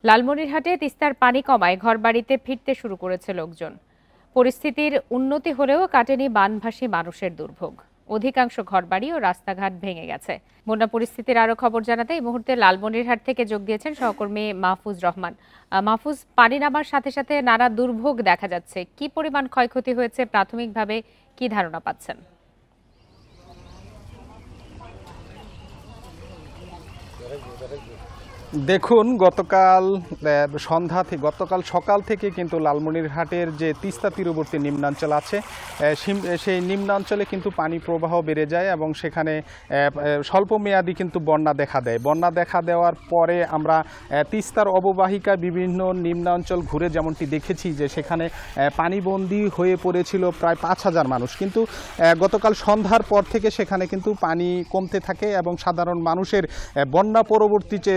লালমনিরহাটে তিস্তার পানি কমায় ঘরবাড়িতে ফিরতে শুরু করেছে লোকজন। পরিস্থিতির উন্নতি হলেও কাটেনি বানভাসী মানুষের দুর্ভোগ। অধিকাংশ ঘরবাড়ি ও রাস্তাঘাট ভেঙে গেছে। বন্যা পরিস্থিতির আরো খবর জানাতে এই মুহূর্তে লালমনিরহাট থেকে যোগ দিয়েছেন সহকর্মী মাহফুজ রহমান। মাহফুজ, পানি নামার সাথে সাথে নানা দুর্ভোগ দেখা যাচ্ছে, কি পরিমাণ ক্ষয়ক্ষতি হয়েছে প্রাথমিকভাবে কি ধারণা পাচ্ছেন? দেখুন, গতকাল সকাল থেকে কিন্তু লালমনিরহাটের যে তিস্তা তীরবর্তী নিম্নাঞ্চল আছে সেই নিম্নাঞ্চলে কিন্তু পানি প্রবাহ বেড়ে যায় এবং সেখানে স্বল্পমেয়াদী কিন্তু বন্যা দেখা দেওয়ার পরে আমরা তিস্তার অববাহিকায় বিভিন্ন নিম্নাঞ্চল ঘুরে যেমনটি দেখেছি যে সেখানে পানিবন্দী হয়ে পড়েছিল প্রায় 5,000 মানুষ। কিন্তু গতকাল সন্ধ্যার পর থেকে সেখানে কিন্তু পানি কমতে থাকে এবং সাধারণ মানুষের বন্যা পরবর্তী যে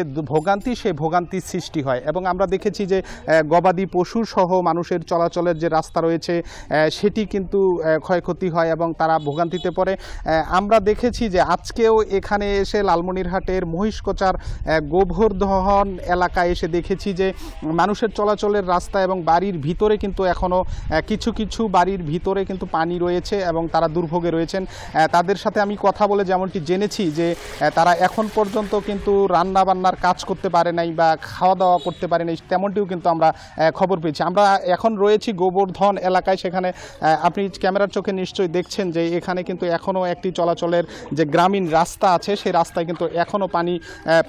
সেই ভোগান্তির সৃষ্টি হয় এবং আমরা দেখেছি যে গবাদি পশু সহ মানুষের চলাচলের যে রাস্তা রয়েছে সেটি কিন্তু ক্ষয়ক্ষতি হয় এবং তারা ভোগান্তিতে পড়ে। আমরা দেখেছি যে আজকেও এখানে এসে লালমনিরহাটের মহিষকোচার গোবর্ধন এলাকায় এসে দেখেছি যে মানুষের চলাচলের রাস্তা এবং বাড়ির ভিতরে কিন্তু এখনও কিছু বাড়ির ভিতরে কিন্তু পানি রয়েছে এবং তারা দুর্ভোগে রয়েছেন। তাদের সাথে আমি কথা বলে যেমনটি জেনেছি যে তারা এখন পর্যন্ত কিন্তু রান্নাবান্নার কাজ করতে পারে নাই বা খাওয়া দাওয়া করতে পারে নাই, তেমনটিও কিন্তু আমরা খবর পেয়েছি। আমরা এখন রয়েছি গোবর্ধন এলাকায়, সেখানে আপনি ক্যামেরার চোখে নিশ্চয়ই দেখছেন যে এখানে কিন্তু এখনও একটি চলাচলের যে গ্রামীণ রাস্তা আছে সেই রাস্তায় কিন্তু এখনও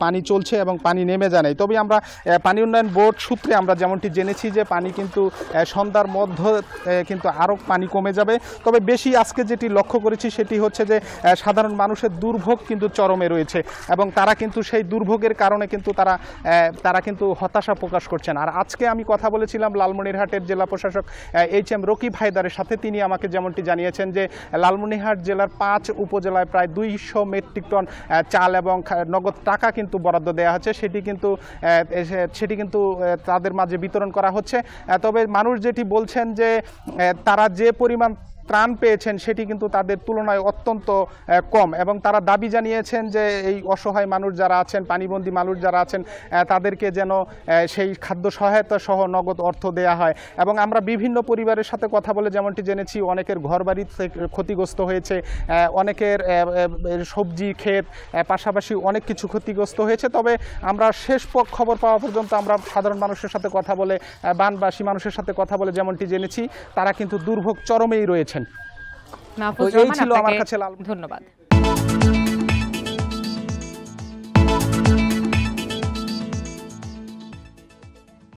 পানি চলছে এবং পানি নেমে যায় নাই। তবে আমরা পানি উন্নয়ন বোর্ড সূত্রে আমরা যেমনটি জেনেছি যে পানি কিন্তু সন্ধ্যার মধ্যে কিন্তু আরও পানি কমে যাবে। তবে বেশি আজকে যেটি লক্ষ্য করেছি সেটি হচ্ছে যে সাধারণ মানুষের দুর্ভোগ কিন্তু চরমে রয়েছে এবং তারা কিন্তু সেই দুর্ভোগের কারণে কিন্তু তারা কিন্তু হতাশা প্রকাশ করছেন। আর আজকে আমি কথা বলেছিলাম লালমনিরহাটের জেলা প্রশাসক HM রকিব হায়দারের সাথে। তিনি আমাকে যেমনটি জানিয়েছেন যে লালমনিরহাট জেলার 5 উপজেলায় প্রায় 200 মেট্রিক টন চাল এবং নগদ টাকা কিন্তু বরাদ্দ দেওয়া হচ্ছে, সেটি কিন্তু তাদের মাঝে বিতরণ করা হচ্ছে। তবে মানুষ যেটি বলছেন যে তারা যে পরিমাণ ত্রাণ পেয়েছেন সেটি কিন্তু তাদের তুলনায় অত্যন্ত কম এবং তারা দাবি জানিয়েছেন যে এই অসহায় মানুষ যারা আছেন, পানিবন্দী মানুষ যারা আছেন, তাদেরকে যেন সেই খাদ্য সহায়তা সহ নগদ অর্থ দেয়া হয়। এবং আমরা বিভিন্ন পরিবারের সাথে কথা বলে যেমনটি জেনেছি অনেকের ঘরবাড়ি ক্ষতিগ্রস্ত হয়েছে, অনেকের সবজি ক্ষেত পাশাপাশি অনেক কিছু ক্ষতিগ্রস্ত হয়েছে। তবে আমরা শেষ খবর পাওয়া পর্যন্ত আমরা সাধারণ মানুষের সাথে কথা বলে, বানবাসী মানুষের সাথে কথা বলে যেমনটি জেনেছি তারা কিন্তু দুর্ভোগ চরমেই রয়েছেন। মাহফুজ রহমান, ছিল আমার কাছে ধন্যবাদ।